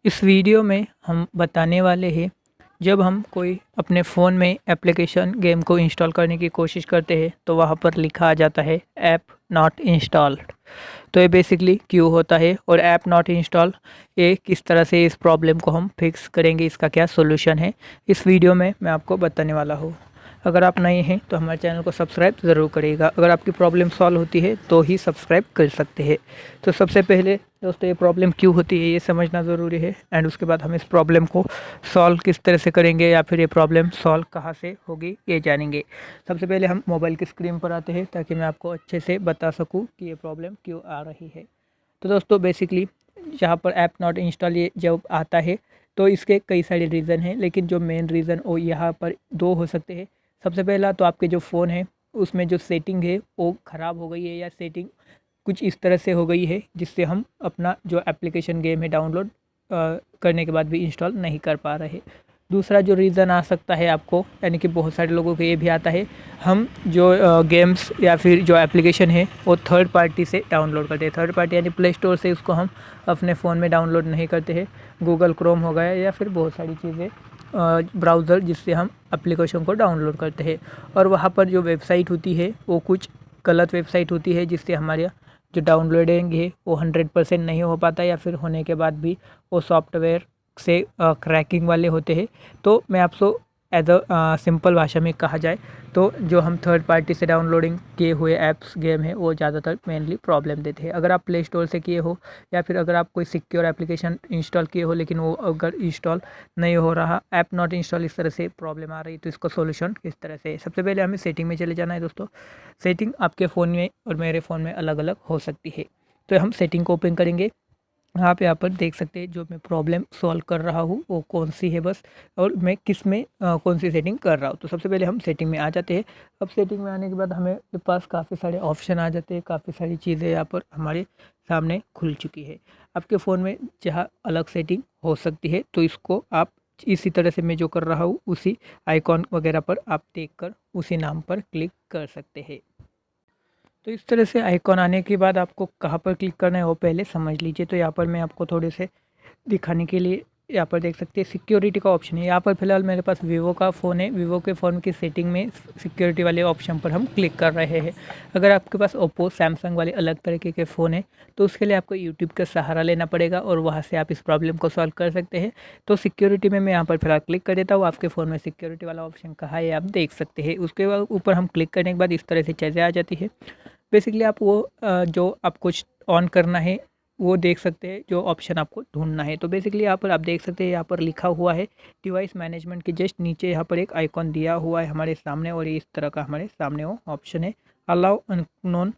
इस वीडियो में हम बताने वाले हैं जब हम कोई अपने फ़ोन में एप्लीकेशन गेम को इंस्टॉल करने की कोशिश करते हैं तो वहाँ पर लिखा आ जाता है ऐप नॉट इंस्टॉल्ड। तो ये बेसिकली क्यों होता है और ऐप नॉट इंस्टॉल ये किस तरह से इस प्रॉब्लम को हम फिक्स करेंगे, इसका क्या सोल्यूशन है, इस वीडियो में मैं आपको बताने वाला हूँ। अगर आप नए हैं तो हमारे चैनल को सब्सक्राइब ज़रूर करिएगा। अगर आपकी प्रॉब्लम सॉल्व होती है तो ही सब्सक्राइब कर सकते हैं। तो सबसे पहले दोस्तों ये प्रॉब्लम क्यों होती है ये समझना ज़रूरी है, एंड उसके बाद हम इस प्रॉब्लम को सॉल्व किस तरह से करेंगे या फिर ये प्रॉब्लम सॉल्व कहाँ से होगी ये जानेंगे। सबसे पहले हम मोबाइल की स्क्रीन पर आते हैं ताकि मैं आपको अच्छे से बता सकूँ कि ये प्रॉब्लम क्यों आ रही है। तो दोस्तों बेसिकली जहाँ पर ऐप नॉट इंस्टॉल ये जब आता है तो इसके कई सारे रीज़न हैं, लेकिन जो मेन रीज़न वो यहाँ पर दो हो सकते हैं। सबसे पहला तो आपके जो फ़ोन है उसमें जो सेटिंग है वो ख़राब हो गई है या सेटिंग कुछ इस तरह से हो गई है जिससे हम अपना जो एप्लीकेशन गेम है डाउनलोड करने के बाद भी इंस्टॉल नहीं कर पा रहे। दूसरा जो रीज़न आ सकता है आपको, यानी कि बहुत सारे लोगों को ये भी आता है, हम जो गेम्स या फिर जो एप्लीकेशन है वो थर्ड पार्टी से डाउनलोड करते हैं। थर्ड पार्टी यानी प्ले स्टोर से उसको हम अपने फ़ोन में डाउनलोड नहीं करते हैं। गूगल क्रोम हो गया या फिर बहुत सारी चीज़ें ब्राउज़र जिससे हम एप्लीकेशन को डाउनलोड करते हैं, और वहाँ पर जो वेबसाइट होती है वो कुछ गलत वेबसाइट होती है जिससे हमारे जो डाउनलोडिंग है वो 100% नहीं हो पाता, या फिर होने के बाद भी वो सॉफ्टवेयर से क्रैकिंग वाले होते हैं। तो मैं आपको एज अ सिंपल भाषा में कहा जाए तो जो हम थर्ड पार्टी से डाउनलोडिंग किए हुए ऐप्स गेम है वो ज़्यादातर मेनली प्रॉब्लम देते हैं। अगर आप प्ले स्टोर से किए हो या फिर अगर आप कोई सिक्योर एप्लीकेशन इंस्टॉल किए हो लेकिन वो अगर इंस्टॉल नहीं हो रहा, ऐप नॉट इंस्टॉल, इस तरह से प्रॉब्लम आ रही, तो इसका सोल्यूशन किस तरह से। सबसे पहले हमें सेटिंग में चले जाना है दोस्तों। सेटिंग आपके फ़ोन में और मेरे फ़ोन में अलग अलग हो सकती है, तो हम सेटिंग को ओपन करेंगे। आप यहाँ पर देख सकते हैं जो मैं प्रॉब्लम सॉल्व कर रहा हूँ वो कौन सी है बस, और मैं किस में कौन सी सेटिंग कर रहा हूँ। तो सबसे पहले हम सेटिंग में आ जाते हैं। अब सेटिंग में आने के बाद हमें पास काफ़ी सारे ऑप्शन आ जाते हैं, काफ़ी सारी चीज़ें यहाँ पर हमारे सामने खुल चुकी है। आपके फ़ोन में जहाँ अलग सेटिंग हो सकती है तो इसको आप इसी तरह से मैं जो कर रहा हूँ उसी आइकॉन वगैरह पर आप देख उसी नाम पर क्लिक कर सकते हैं। तो इस तरह से आइकॉन आने के बाद आपको कहाँ पर क्लिक करना है वो पहले समझ लीजिए। तो यहाँ पर मैं आपको थोड़े से दिखाने के लिए यहाँ पर देख सकते हैं सिक्योरिटी का ऑप्शन है। यहाँ पर फिलहाल मेरे पास वीवो का फ़ोन है। वीवो के फ़ोन की सेटिंग में सिक्योरिटी वाले ऑप्शन पर हम क्लिक कर रहे हैं। अगर आपके पास ओप्पो सैमसंग वाले अलग तरीके के फ़ोन है तो उसके लिए आपको यूट्यूब का सहारा लेना पड़ेगा और वहाँ से आप इस प्रॉब्लम को सॉल्व कर सकते हैं। तो सिक्योरिटी में मैं यहाँ पर फिलहाल क्लिक कर देता हूँ। आपके फ़ोन में सिक्योरिटी वाला ऑप्शन कहाँ है आप देख सकते हैं। उसके बाद ऊपर हम क्लिक करने के बाद इस तरह से चीज़ें आ जाती है। बेसिकली आप वो जो आप कुछ ऑन करना है वो देख सकते हैं, जो ऑप्शन आपको ढूंढना है। तो बेसिकली यहाँ पर आप देख सकते हैं, यहाँ पर लिखा हुआ है डिवाइस मैनेजमेंट के जस्ट नीचे यहाँ पर एक आइकॉन दिया हुआ है हमारे सामने, और इस तरह का हमारे सामने वो ऑप्शन है allow unknown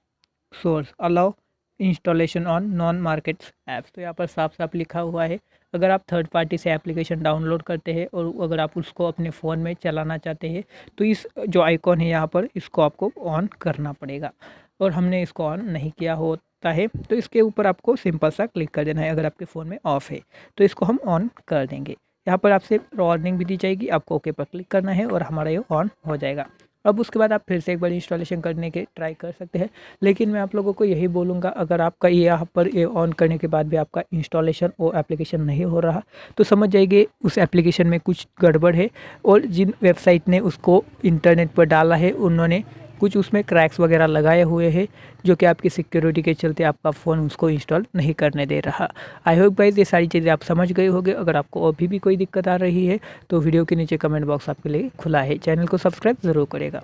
source, allow installation on non markets apps. तो यहाँ पर साफ साफ लिखा हुआ है अगर आप थर्ड पार्टी से एप्लीकेशन डाउनलोड करते हैं और अगर आप उसको अपने फ़ोन में चलाना चाहते हैं तो इस जो आइकॉन है यहाँ पर इसको आपको ऑन करना पड़ेगा, और हमने इसको ऑन नहीं किया होता है तो इसके ऊपर आपको सिंपल सा क्लिक कर देना है। अगर आपके फ़ोन में ऑफ़ है तो इसको हम ऑन कर देंगे। यहाँ पर आपसे वार्निंग भी दी जाएगी, आपको ओके पर क्लिक करना है और हमारा ये ऑन हो जाएगा। अब उसके बाद आप फिर से एक बार इंस्टॉलेशन करने के ट्राई कर सकते हैं, लेकिन मैं आप लोगों को यही बोलूँगा अगर आपका ये यहाँ पर ये ऑन करने के बाद भी आपका इंस्टॉलेशन वो एप्लीकेशन नहीं हो रहा तो समझ जाइए उस एप्लीकेशन में कुछ गड़बड़ है, और जिन वेबसाइट ने उसको इंटरनेट पर डाला है उन्होंने कुछ उसमें क्रैक्स वगैरह लगाए हुए हैं जो कि आपकी सिक्योरिटी के चलते आपका फ़ोन उसको इंस्टॉल नहीं करने दे रहा। आई होप गाइस ये सारी चीज़ें आप समझ गए होंगे। अगर आपको अभी भी कोई दिक्कत आ रही है तो वीडियो के नीचे कमेंट बॉक्स आपके लिए खुला है, चैनल को सब्सक्राइब ज़रूर करेगा।